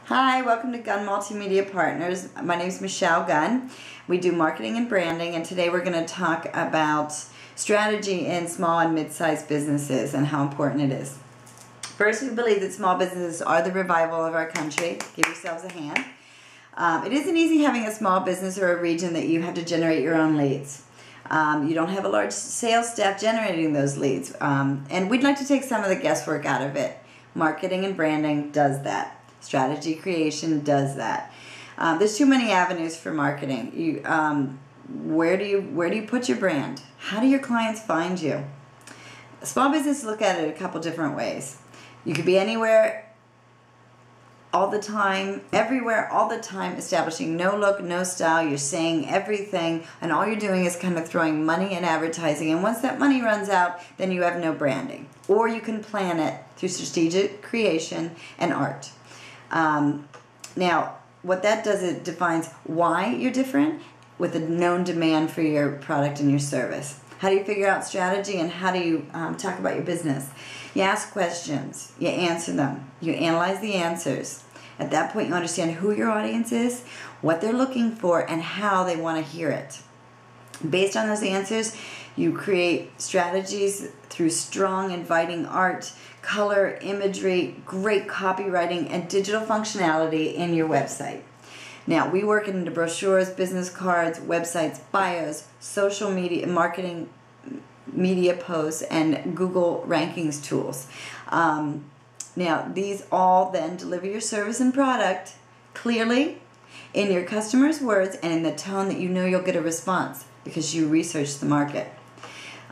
Hi, welcome to Gunn Multimedia Partners. My name is Michelle Gunn. We do marketing and branding, and today we're going to talk about strategy in small and mid-sized businesses and how important it is. First, we believe that small businesses are the revival of our country. Give yourselves a hand. It isn't easy having a small business or a region that you have to generate your own leads. You don't have a large sales staff generating those leads, and we'd like to take some of the guesswork out of it. Marketing and branding does that. Strategy creation does that. There's too many avenues for marketing. Where do you put your brand? How do your clients find you? Small businesses look at it a couple different ways. You could be anywhere, all the time, everywhere, all the time, establishing no look, no style. You're saying everything, and all you're doing is kind of throwing money in advertising. And once that money runs out, then you have no branding. Or you can plan it through strategic creation and art. Now, what that does, it defines why you're different with a known demand for your product and your service. How do you figure out strategy, and how do you talk about your business? You ask questions, you answer them, you analyze the answers. At that point, you understand who your audience is, what they're looking for, and how they want to hear it. Based on those answers, you create strategies through strong, inviting art, color, imagery, great copywriting, and digital functionality in your website. Now, we work into brochures, business cards, websites, bios, social media, marketing, media posts, and Google rankings tools. Now, these all then deliver your service and product clearly in your customers' words and in the tone that you know you'll get a response because you researched the market.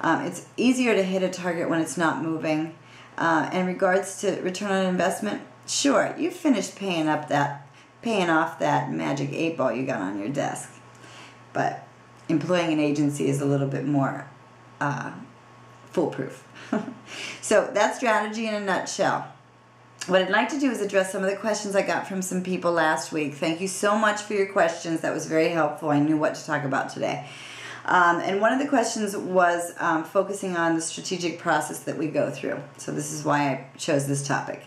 It's easier to hit a target when it's not moving. In regards to return on investment, sure, you finished paying off that magic 8-ball you got on your desk. But employing an agency is a little bit more foolproof. So that's strategy in a nutshell. What I'd like to do is address some of the questions I got from some people last week. Thank you so much for your questions. That was very helpful. I knew what to talk about today. And one of the questions was focusing on the strategic process that we go through. So this is why I chose this topic.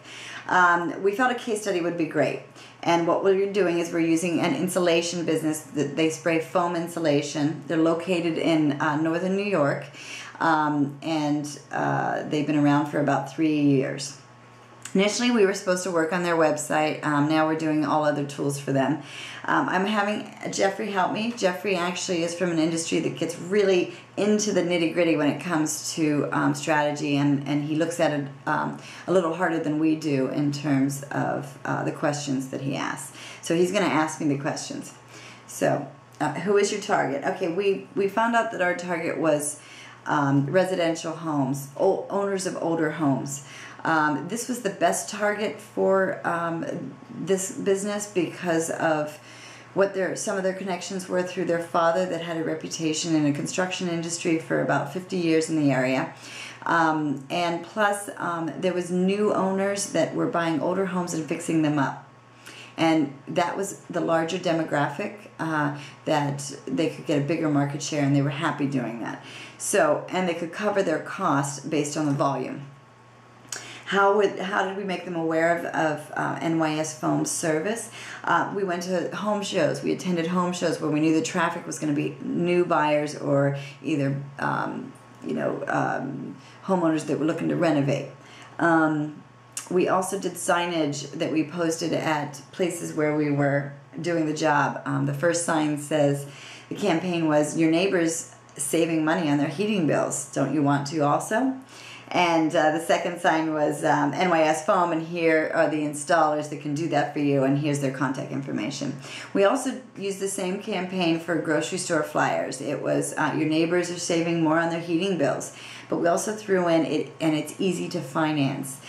We felt a case study would be great. And what we're doing is we're using an insulation business. They spray foam insulation. They're located in northern New York. And they've been around for about 3 years. Initially, we were supposed to work on their website. Now we're doing all other tools for them. I'm having Jeffrey help me. Jeffrey actually is from an industry that gets really into the nitty-gritty when it comes to strategy, and he looks at it a little harder than we do in terms of the questions that he asks. So he's going to ask me the questions. So who is your target? Okay, we found out that our target was residential homes, owners of older homes. This was the best target for this business because of what some of their connections were through their father that had a reputation in the construction industry for about 50 years in the area. And plus, there was new owners that were buying older homes and fixing them up. And that was the larger demographic that they could get a bigger market share, and they were happy doing that. So, and they could cover their costs based on the volume. How did we make them aware of NYS Foam's service? We went to home shows. We attended home shows where we knew the traffic was going to be new buyers or either homeowners that were looking to renovate. We also did signage that we posted at places where we were doing the job. The first sign says, the campaign was, your neighbor's saving money on their heating bills. Don't you want to also? And the second sign was NYS Foam, and here are the installers that can do that for you, and here's their contact information. We also used the same campaign for grocery store flyers. It was your neighbors are saving more on their heating bills. But we also threw in it, and it's easy to finance.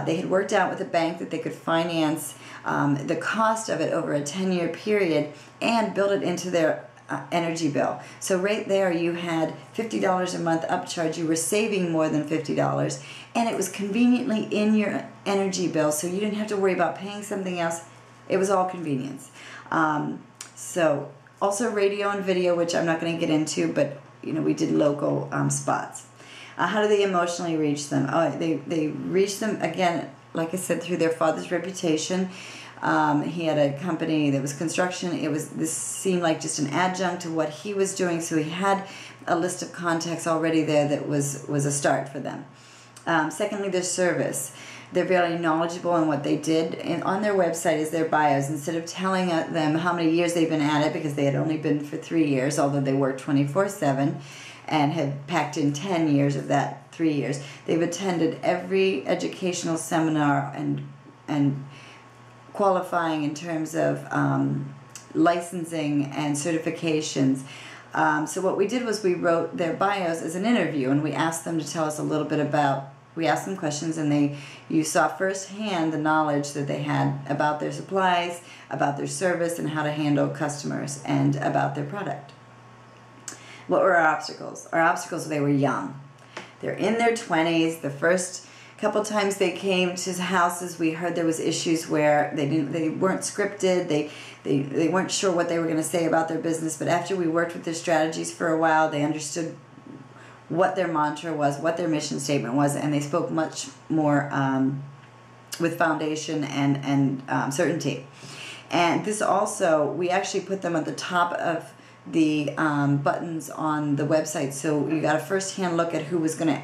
They had worked out with a bank that they could finance the cost of it over a 10-year period and build it into their energy bill. So right there you had $50 a month upcharge. You were saving more than $50, and it was conveniently in your energy bill, so you didn't have to worry about paying something else. It was all convenience. So also radio and video, which I'm not going to get into, but we did local spots. How do they emotionally reach them? Oh, they reach them, again, like I said, through their father's reputation. He had a company that was construction. This seemed like just an adjunct to what he was doing, so he had a list of contacts already there that was a start for them. Secondly, their service. They're very knowledgeable in what they did, and on their website is their bios. Instead of telling them how many years they've been at it, because they had only been for 3 years, although they worked 24/7 and had packed in 10 years of that 3 years, they've attended every educational seminar and qualifying in terms of licensing and certifications. So what we did was we wrote their bios as an interview, and we asked them to tell us a little bit about, we asked them questions, and you saw firsthand the knowledge that they had about their supplies, about their service, and how to handle customers, and about their product. What were our obstacles? Our obstacles, they were young. They're in their 20s. The first couple times they came to houses, we heard there was issues where they weren't scripted, they weren't sure what they were going to say about their business, but after we worked with their strategies for a while, they understood what their mantra was, what their mission statement was, and they spoke much more with foundation and certainty. And this also, we actually put them at the top of the buttons on the website, so you got a first-hand look at who was going to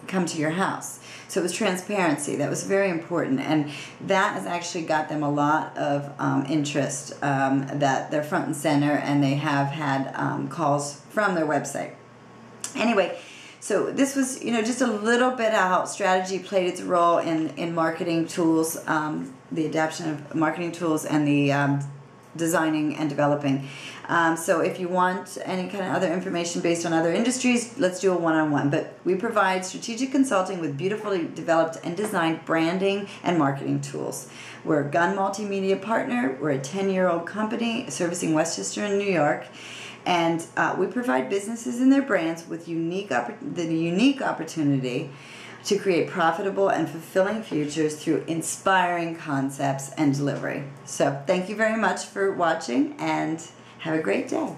come to your house. So it was transparency. That was very important, and that has actually got them a lot of interest, that they're front and center, and they have had calls from their website. Anyway, so this was, just a little bit how strategy played its role in marketing tools, the adoption of marketing tools, and the designing and developing. So if you want any kind of other information based on other industries, let's do a one-on-one. But we provide strategic consulting with beautifully developed and designed branding and marketing tools. We're a Gunn Multimedia partner. We're a 10-year-old company servicing Westchester and New York. And we provide businesses and their brands with the unique opportunity to create profitable and fulfilling futures through inspiring concepts and delivery. So thank you very much for watching, and have a great day.